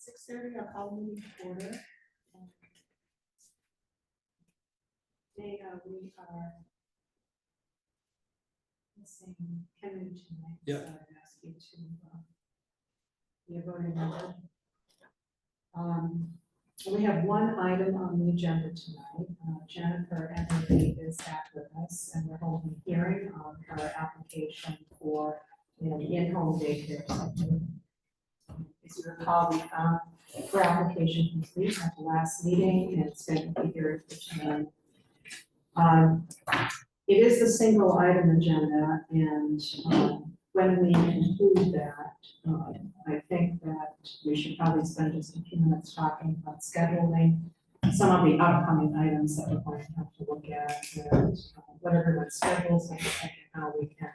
6:30, I'll call the meeting to order. Today we are missing Henry tonight. Yeah. So I'd ask you to be a voting member. We have one item on the agenda tonight. Jennifer Emily is back with us, and we're holding a hearing on her application for an in-home daycare center. As you recall, we found her application complete at the last meeting, and it's going to be here for tonight. It is a single item agenda, and when we include that, I think that we should probably spend just a few minutes talking about scheduling some of the upcoming items that we're going to have to look at, and what everyone's schedules and how we can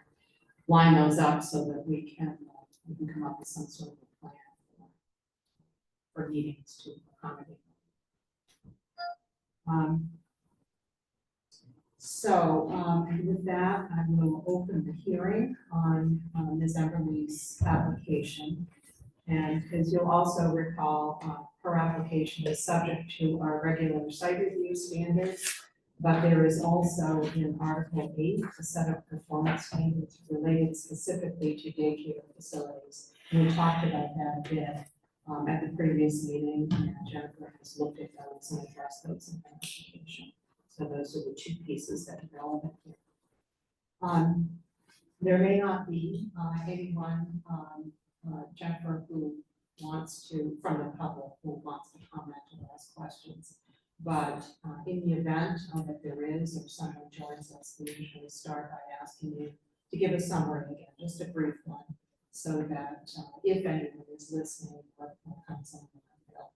line those up so that we can come up with some sort of a plan for meetings to accommodate. With that, I will open the hearing on Ms. Everly's application. And as you'll also recall, her application is subject to our regular site review standards, but there is also in Article 8 a set of performance standards related specifically to daycare facilities. And we talked about that a bit at the previous meeting, and Jennifer has looked at those and addressed those in her application. So those are the two pieces that are relevant here. There may not be anyone, Jennifer, who wants to, from the public, who wants to comment or ask questions. But in the event that there is, if someone joins us, we usually start by asking you to give a summary again, just a brief one, so that if anyone is listening or comes on, they'll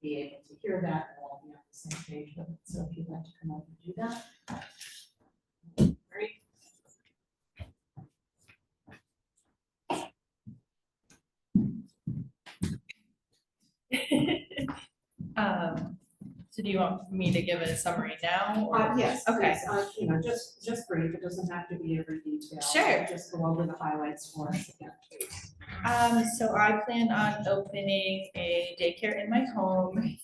be able to hear that and all be on the same page with it. So if you'd like to come up and do that. Great. So do you want me to give a summary now? Or? Yes. Okay. Please, just brief. It doesn't have to be every detail. Sure. Just go over the highlights for us again, please. So I plan on opening a daycare in my home.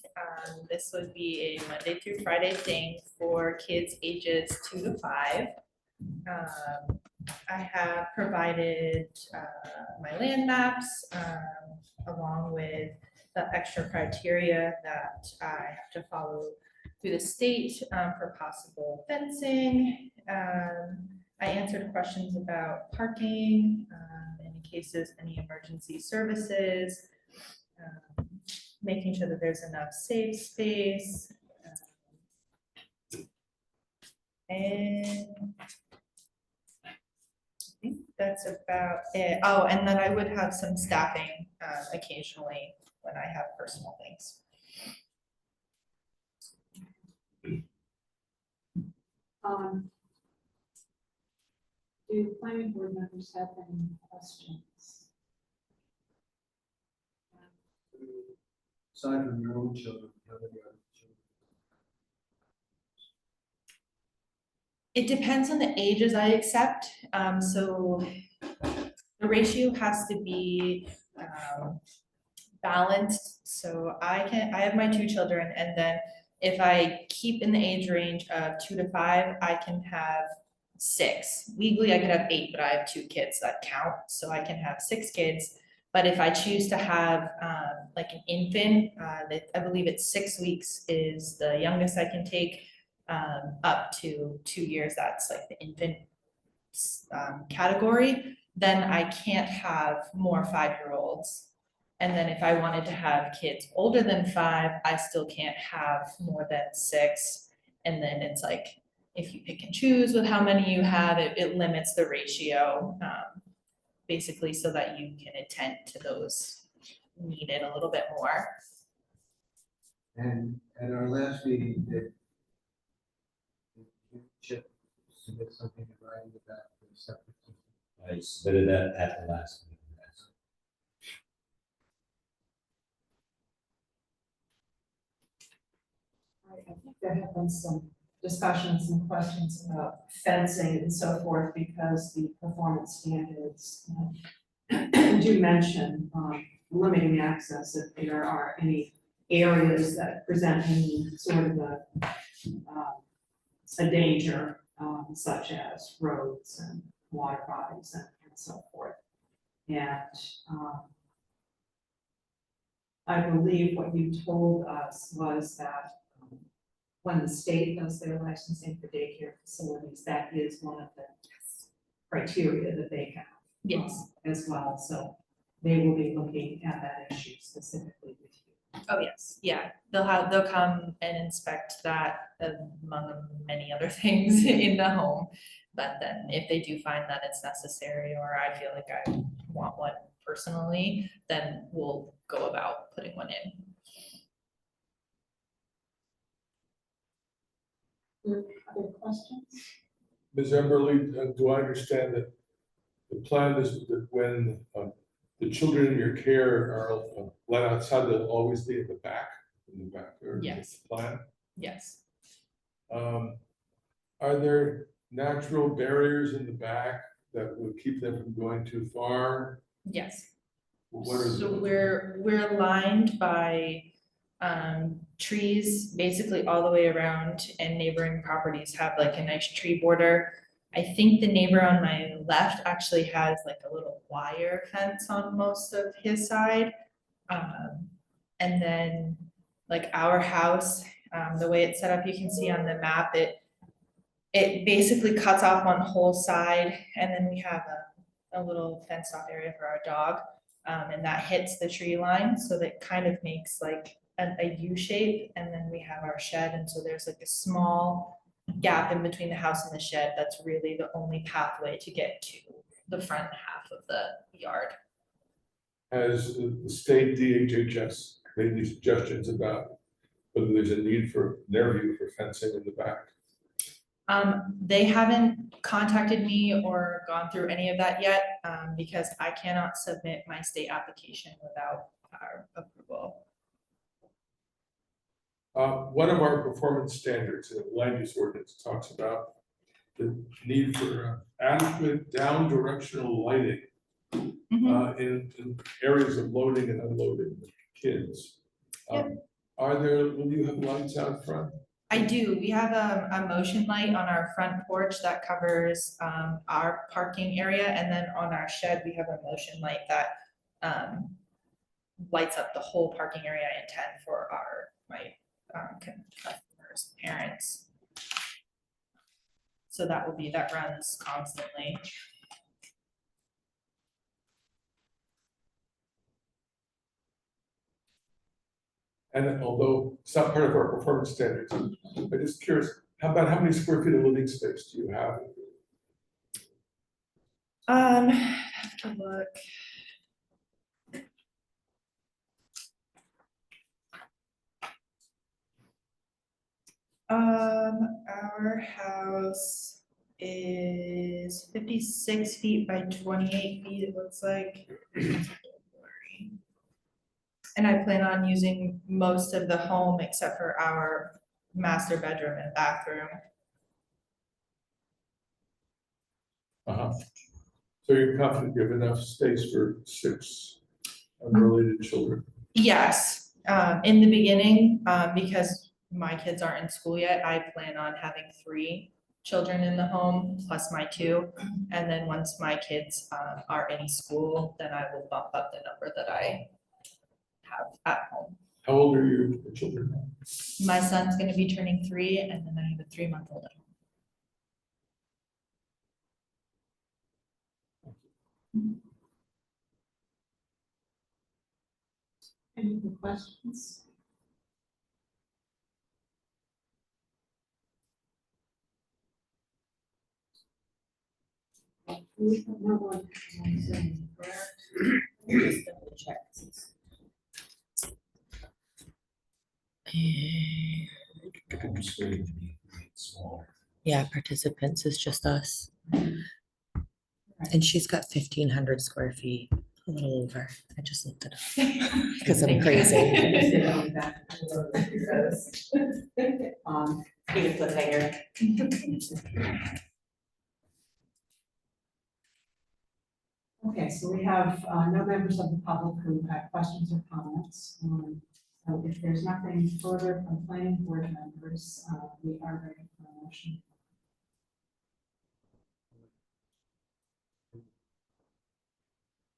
This would be a Monday through Friday thing for kids ages 2 to 5. I have provided my land maps along with the extra criteria that I have to follow through the state for possible fencing. I answered questions about parking, in cases, any emergency services, making sure that there's enough safe space. And I think that's about it. Oh, and then I would have some staffing occasionally when I have personal things. Do planning board members have any questions? Aside from your own children, how many other children? It depends on the ages I accept. So the ratio has to be balanced. So I have my 2 children, and then if I keep in the age range of 2 to 5, I can have 6. Legally, I could have 8, but I have 2 kids that count, so I can have 6 kids. But if I choose to have like an infant, I believe it's 6 weeks is the youngest I can take, up to 2 years. That's like the infant category. Then I can't have more 5-year-olds. And then if I wanted to have kids older than 5, I still can't have more than 6. And then it's like, if you pick and choose with how many you have, it limits the ratio, basically so that you can attend to those needed a little bit more. And at our last meeting, did Chip submit something in writing about the septic system? I submitted that at the last meeting. I think there have been some discussions and questions about fencing and so forth, because the performance standards do mention limiting access if there are any areas that present any sort of a danger, such as roads and water bodies and so forth. And I believe what you told us was that when the state does their licensing for daycare facilities, that is one of the criteria that they have. Yes. As well, so they will be looking at that issue specifically with you. Oh, yes, yeah, they'll come and inspect that among many other things in the home. But then if they do find that it's necessary, or I feel like I want one personally, then we'll go about putting one in. Other questions? Ms. Emberly, do I understand that the plan is that when the children in your care are let outside, they'll always be in the back or Yes. the plan? Yes. Are there natural barriers in the back that would keep them from going too far? Yes. What are So the- we're lined by trees basically all the way around, and neighboring properties have like a nice tree border. I think the neighbor on my left actually has like a little wire fence on most of his side. And then like our house, the way it's set up, you can see on the map, it basically cuts off one whole side, and then we have a little fenced off area for our dog. And that hits the tree line, so that kind of makes like a U shape, and then we have our shed, and so there's like a small gap in between the house and the shed. That's really the only pathway to get to the front half of the yard. Has the state DHHS made any suggestions about whether there's a need for, in their view, for fencing in the back? They haven't contacted me or gone through any of that yet, because I cannot submit my state application without our approval. One of our performance standards in the land use ordinance talks about the need for adequate down directional lighting in areas of loading and unloading with kids. Will you have lights out front? I do. We have a motion light on our front porch that covers our parking area, and then on our shed, we have a motion light that lights up the whole parking area I intend for my customers' parents. So that runs constantly. And although it's not part of our performance standards, I'm just curious, how many square feet of living space do you have? I have to look. Our house is 56 feet by 28 feet, it looks like. And I plan on using most of the home except for our master bedroom and bathroom. So you're confident you have enough space for 6 unrelated children? Yes, in the beginning, because my kids aren't in school yet, I plan on having 3 children in the home plus my 2. And then once my kids are in school, then I will bump up the number that I have at home. How old are your children now? My son's gonna be turning 3, and then I have a 3-month-old at home. Any other questions? We have no one saying, correct? Just double check. Yeah, participants is just us. And she's got 1,500 square feet, a little over. I just looked it up because I'm crazy. Give a cliffhanger. Okay, so we have no members of the public who have questions or comments. So if there's nothing further from planning board members, we are ready for a motion.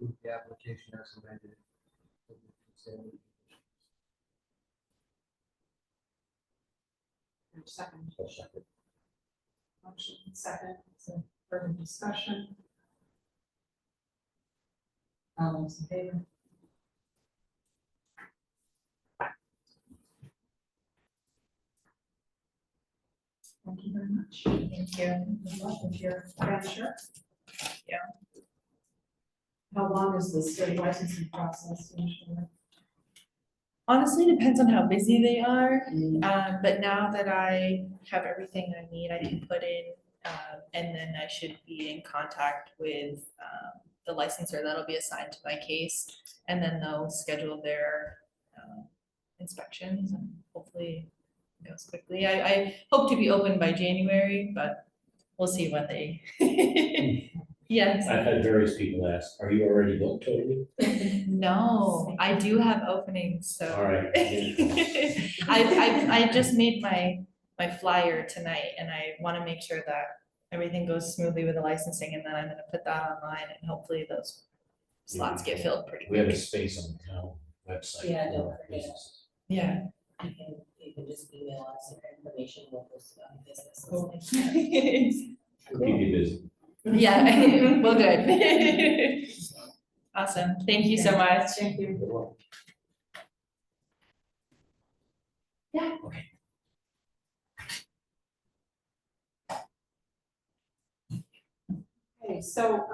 Move the application as amended. Second. I'll second. Motion second, so further discussion. All those in favor? Thank you very much. Thank you. Good luck with your venture. Yeah. How long is the state licensing process usually? Honestly, depends on how busy they are, but now that I have everything I need, I can put in, and then I should be in contact with, the licensor that'll be assigned to my case, and then they'll schedule their, inspections, and hopefully it goes quickly. I hope to be open by January, but we'll see what they, yes. I've had various people ask, are you already booked, Toby? No, I do have openings, so. All right. I just made my flyer tonight, and I want to make sure that everything goes smoothly with the licensing, and then I'm gonna put that online, and hopefully those slots get filled pretty We have a quick. space on the town website. Yeah, don't for forget. businesses. Yeah. You can just email us your information, we'll post it on business. Cool. We'll keep you busy. Yeah, well, good. Awesome, thank you so much. Thank you. Good luck. Okay, so,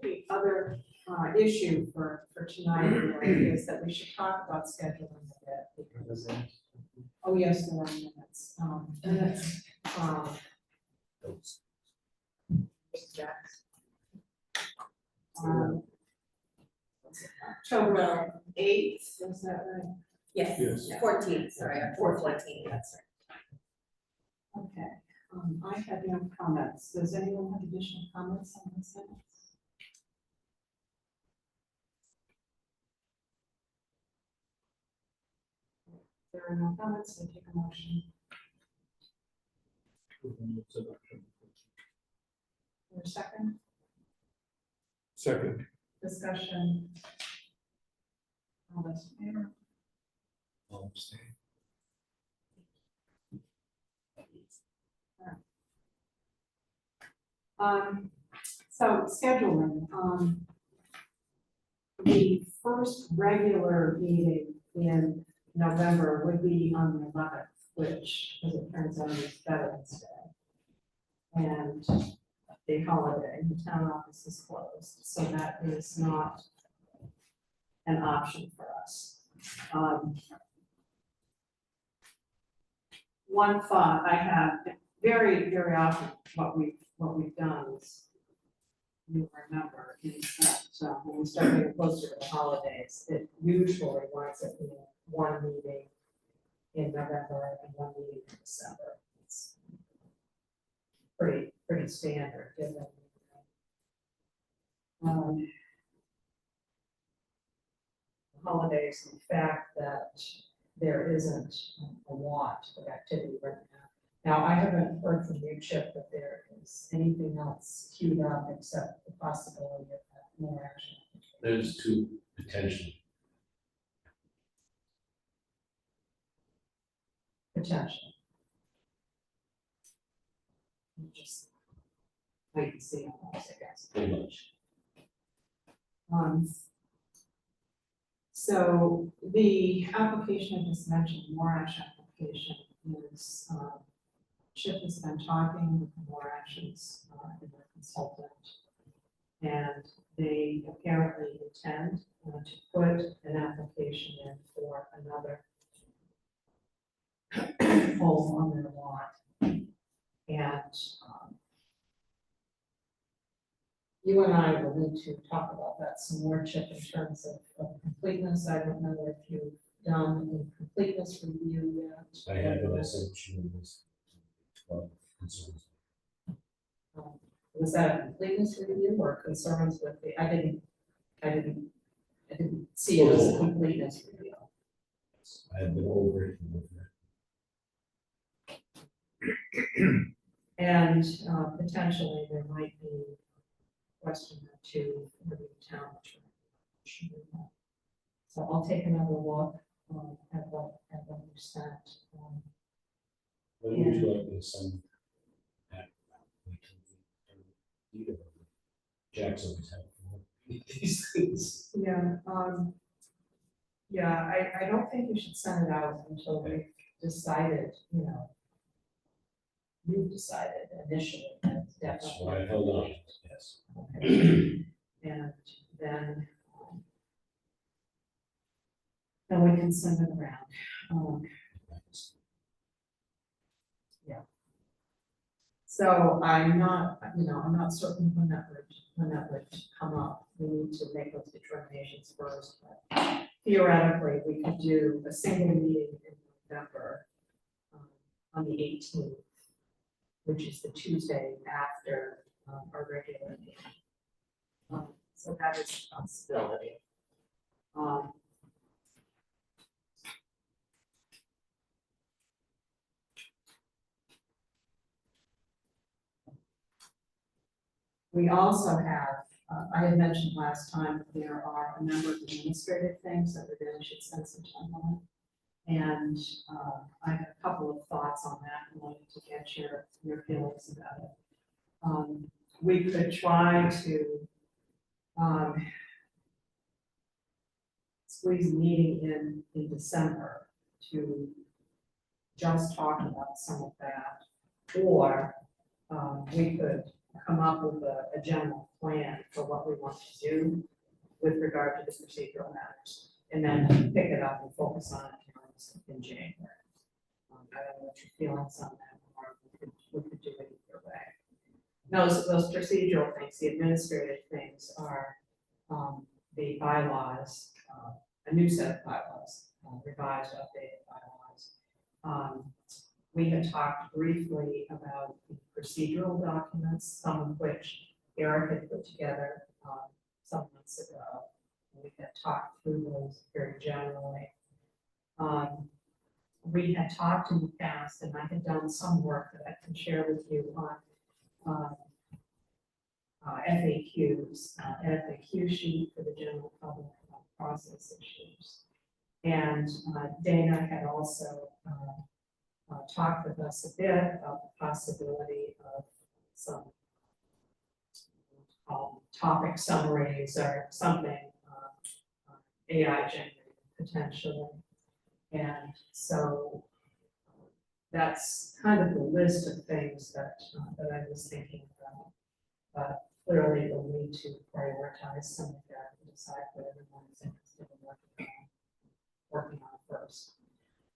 the other issue for tonight is that we should talk about scheduling a bit. Because, oh, yes, there are minutes. October 8th, is that right? Yes, Yes. 14, sorry, 4/14, that's right. Okay, I have no comments. Does anyone have additional comments on this sentence? If there are no comments, we'll take a motion. For a second, Second. discussion. All those in favor? I'll abstain. So scheduling, the first regular meeting in November would be on the 11th, which, as it turns out, is Veterans Day. And the holiday, the town office is closed, so that is not an option for us. One thought I have, very, very often, what we've done is, you remember, is that when we start getting closer to the holidays, it usually winds up being one meeting in November and one meeting in December. It's pretty standard, given holidays, the fact that there isn't a lot of activity right now. Now, I haven't heard from you, Chip, that there is anything else queued up except the possibility of more action. There's two potential. Potential. We'll just wait and see on those, I guess. Pretty much. So the application I just mentioned, more action application, is Chip has been talking with the more actions and their consultant. And they apparently intend to put an application in for another home on their lot. And you and I will need to talk about that some more, Chip, in terms of completeness. I don't know if you've done a completeness review yet. I have, and I sent you this. Concerns. Was that a completeness review or concerns with the, I didn't see it as a completeness review. I've been over it and over it. And potentially there might be a question or two for the town attorney. So I'll take another look at what you sent. When would you like me to send that? Wait till we- either of them. Jack's always had these things. Yeah, I don't think you should send it out until we've decided, you've decided initially, that's That's definitely. why I held on, yes. Okay. And then we can send it around. So I'm not certain when that would come up. We need to make those determinations first. But theoretically, we could do a single meeting in November on the 18th, which is the Tuesday after our regular meeting. So that is a possibility. We also have, I had mentioned last time, that there are a number of administrative things that we really should spend some time on. And I have a couple of thoughts on that and wanted to get your feelings about it. We could try to squeeze a meeting in December to just talk about some of that. Or we could come up with a general plan for what we want to do with regard to the procedural matters, and then pick it up and focus on it in January. I don't know what your feelings on that are. We could do it either way. Those procedural things, the administrative things are the bylaws, a new set of bylaws, revised, updated bylaws. We had talked briefly about the procedural documents, some of which Eric had put together some months ago. We had talked through those very generally. We had talked in the past, and I had done some work that I can share with you on FAQs, an FAQ sheet for the general public about process issues. And Dana had also talked with us a bit about the possibility of some topic summaries or something AI generated potentially. And so that's kind of the list of things that I was thinking about. But clearly we'll need to prioritize some of that and decide what everyone's interested in working on first.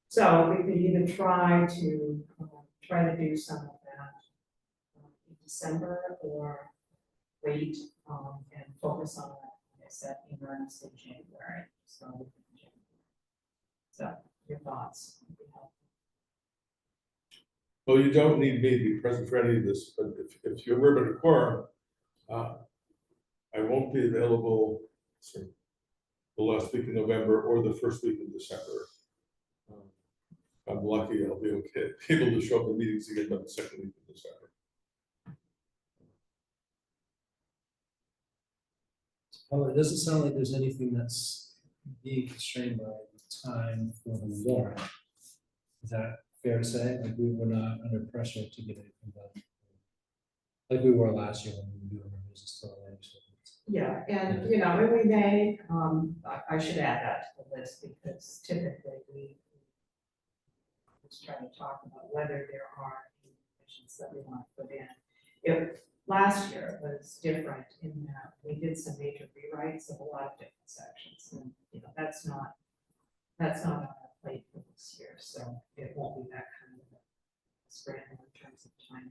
So we could either try to do some of that in December, or wait and focus on that, like I said, in earnest in January. So your thoughts would be helpful. Well, you don't need me to be present for any of this, but if you're ribbon a quorum, I won't be available the last week in November or the first week in December. If I'm lucky, I'll be okay, able to show up in meetings again by the second week of December. Well, it doesn't sound like there's anything that's being constrained by time for the warrant. Is that fair to say? Like we were not under pressure to get anything done, like we were last year when we were doing our business till the end. Yeah, and and we may, I should add that to the list, because typically we just try to talk about whether there are any conditions that we want to put in. If last year was different in that we did some major rewrites of a lot of different sections, and that's not on our plate for this year, so it won't be that kind of a scramble in terms of time.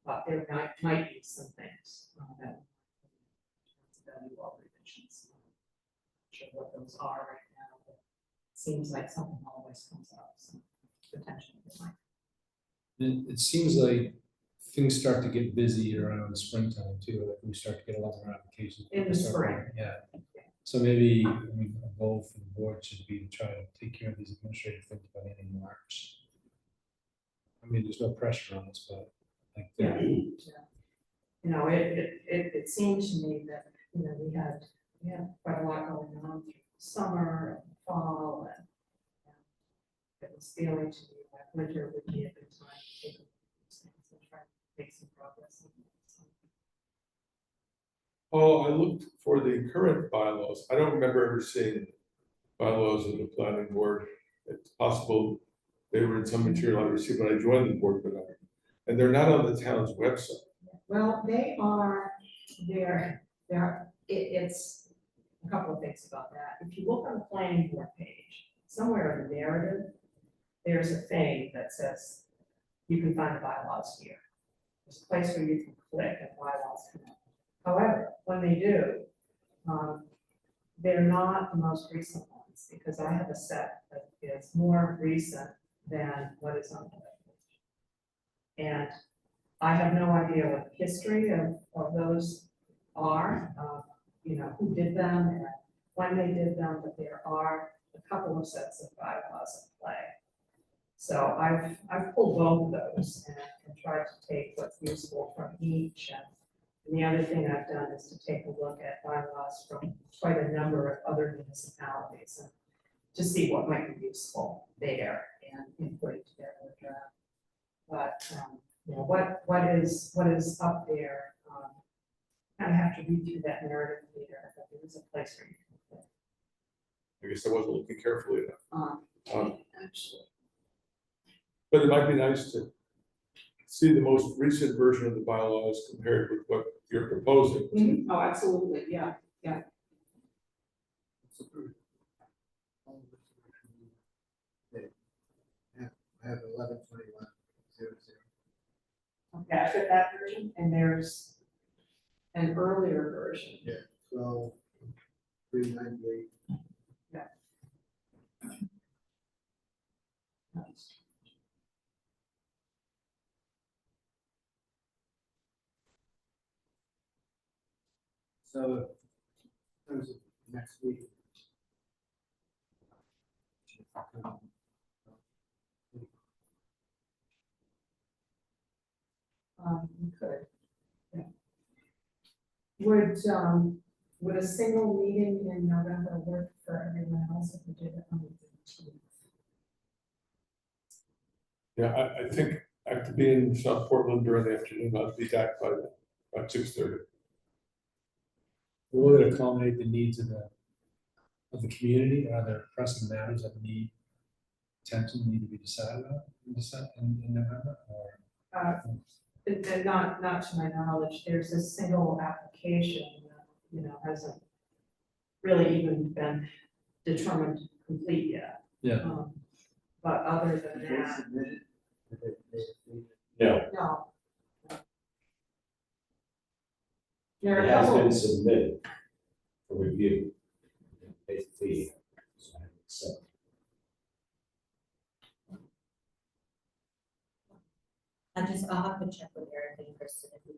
But there might be some things that value all revisions. Not sure what those are right now, but it seems like something always comes up, so potentially it might. It seems like things start to get busy around springtime too, like we start to get a lot more applications. In the People start spring. going, Yeah, so maybe, I mean, a goal for the board should be to try to take care of these administrative things by the end of March. I mean, there's no pressure on us, but like, Yeah. You know, it seemed to me that, you know, we had quite a lot going on through summer and fall and it was feeling to me like winter would be a good time to take a look at these things and try to make some progress. on that. Oh, I looked for the current bylaws. I don't remember ever seeing bylaws of the planning board. It's possible they were in some material I received when I joined the board, but and they're not on the town's website. Well, they are, it's a couple of things about that. If you look on the planning board page, somewhere in the narrative, there's a thing that says you can find the bylaws here. There's a place where you can click and bylaws come up. However, when they do, they're not the most recent ones because I have a set that is more recent than what is on the webpage. And I have no idea what the history of those are, you know, who did them and when they did them, but there are a couple of sets of bylaws in play. So I've pulled both of those and tried to take what's useful from each. And the other thing I've done is to take a look at bylaws from quite a number of other municipalities and to see what might be useful there and putting together a draft. But, you know, what is up there, kind of have to read through that narrative later, but there is a place where you can put. I guess I wasn't looking carefully enough. Actually. But it might be nice to see the most recent version of the bylaws compared with what you're proposing. Oh, absolutely, yeah. I have 11/21/00. Okay, I got that version, and there's an earlier version. 12/3/98. So, in terms of next week. You could, yeah. Would a single meeting in November work for everyone else if we did it on the 13th? Yeah, I think I have to be in South Portland during the afternoon. I'll be back by about 6:30. will it accommodate the needs of the community? Are there pressing matters that need attention, need to be decided on in November, or? And not to my knowledge, there's a single application that, you know, hasn't really even been determined complete yet. Yeah. But other than Did they that, submit it? Did they- No, no. There are it a has couple, been submitted for review. Basically, so I accept. I'll have to check with Eric and Kristen if we.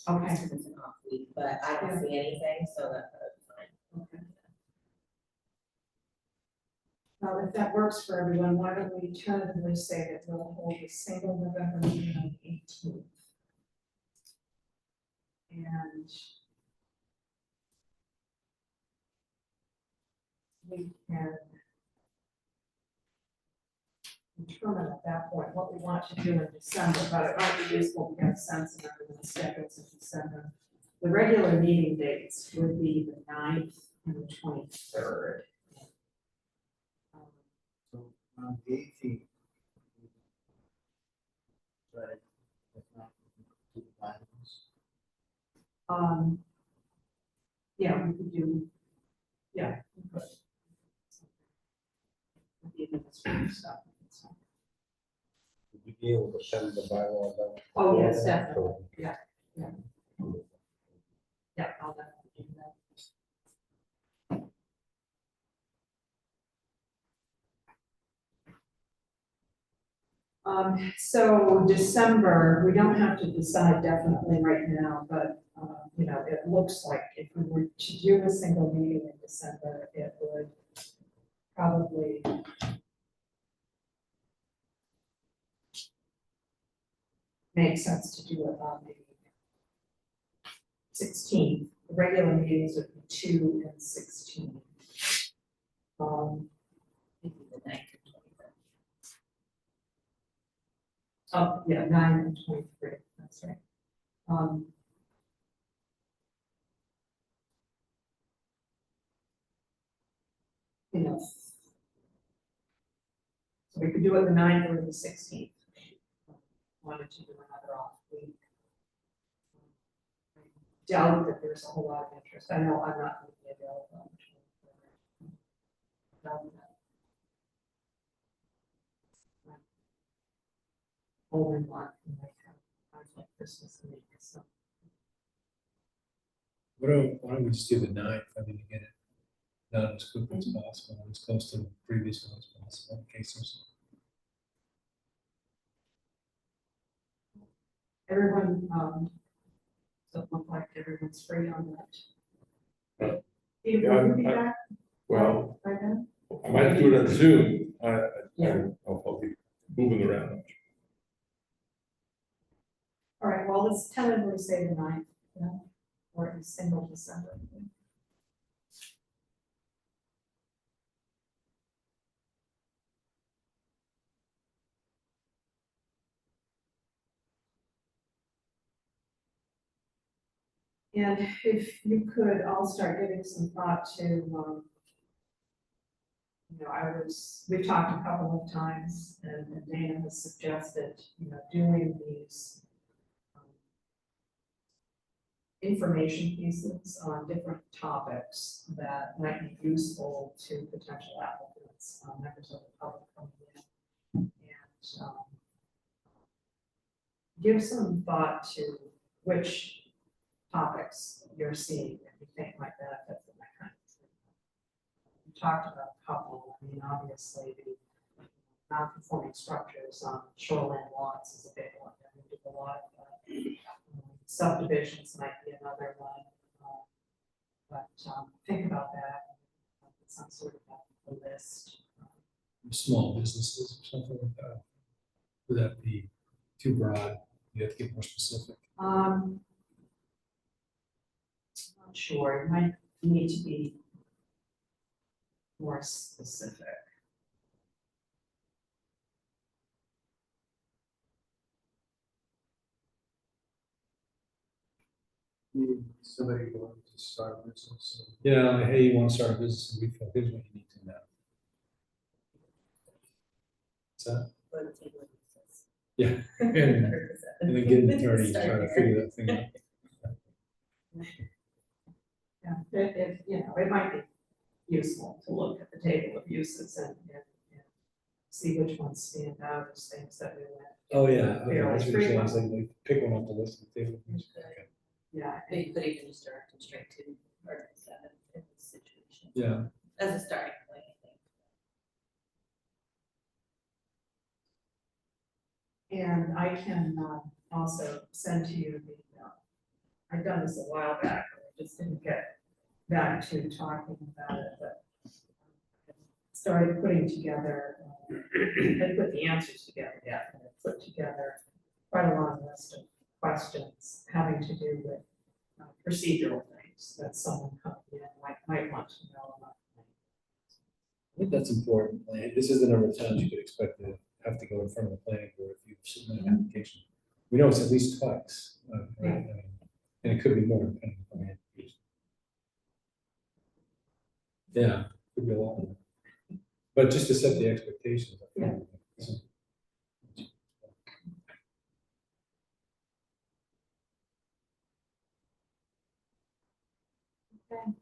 Okay. It's an off week, but I don't see anything, so that's fine. okay. If that works for everyone, why don't we tentatively say that we'll hold a single November meeting on the 18th? And we can determine at that point what we want to do in December, but it might be useful to get a sense of everyone's schedules in December. The regular meeting dates would be the 9th and the 23rd. So on the 18th. Right. That's not to the bylaws. Yeah, we could do, yeah, we could. The administrative stuff. Would you be able to send the bylaws out? Oh, yes, definitely, yeah. Yeah, I'll definitely do that. So December, we don't have to decide definitely right now, but, you know, it looks like if we were to do a single meeting in December, it would probably make sense to do it on the 16th. The regular meetings would be 2 and 16. Maybe the 9th or 23rd. Oh, yeah, 9 and 23, that's right. You know, so we could do it the 9th or the 16th. Wanted to do another off week. I doubt that there's a whole lot of interest. I know I'm not going to be available on the 23rd. Doubt that. Only one, and I have conflict Christmas week, so. Why don't we just do the 9th, I mean, to get it done as quickly as possible, and as close to the previous one as possible, in case there's. Everyone, doesn't look like everyone's free on that. Steve, Yeah, will you be I- back Well, by then? I might do it on Zoom. Yeah. I'll be moving around. All right, well, let's tentatively say the 9th, yeah, or a single December. And if you could, I'll start giving some thought to, you know, we've talked a couple of times, and Dana has suggested, you know, doing these information pieces on different topics that might be useful to potential applicants, members of the public coming in. And give some thought to which topics you're seeing that you think might benefit from that kind of thing. We talked about a couple. I mean, obviously, the non-conforming structures on shoreline lots is a big one. And we do a lot of subdivisions might be another one. But think about that. Some sort of a list. Small businesses or something like that. Would that be too broad? You have to get more specific. Not sure, it might need to be more specific. Somebody going to start a business. Yeah, hey, you want to start a business in Readfield, here's what you need to know. What's that? Yeah, and then get an attorney to try to figure that thing out. Yeah, if, you know, it might be useful to look at the table of uses and see which ones stand out as things that we went. Oh, yeah, okay, Fairly that's what you're saying, is frequently. like pick one off the list of the table. Okay. Yeah, They could even just direct them straight to Article 7 in this situation, Yeah, as a starting point, I think. and I can also send to you the, I've done this a while back, but I just didn't get back to talking about it, but started putting together, I put the answers together, yeah, and I put together quite a long list of questions having to do with procedural things that someone coming in might want to know about. I think that's important. Like, this is the number of times you could expect to have to go in front of the planning board if you submit an application. We know it's at least twice, right? I mean, and it could be more depending on the application. Yeah, could be a lot more. But just to set the expectations. I think. Okay.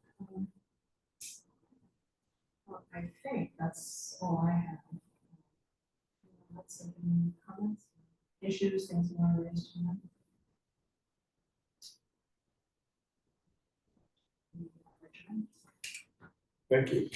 Well, I think that's all I have. Lots of comments, issues, things you want to raise tonight? Thank you.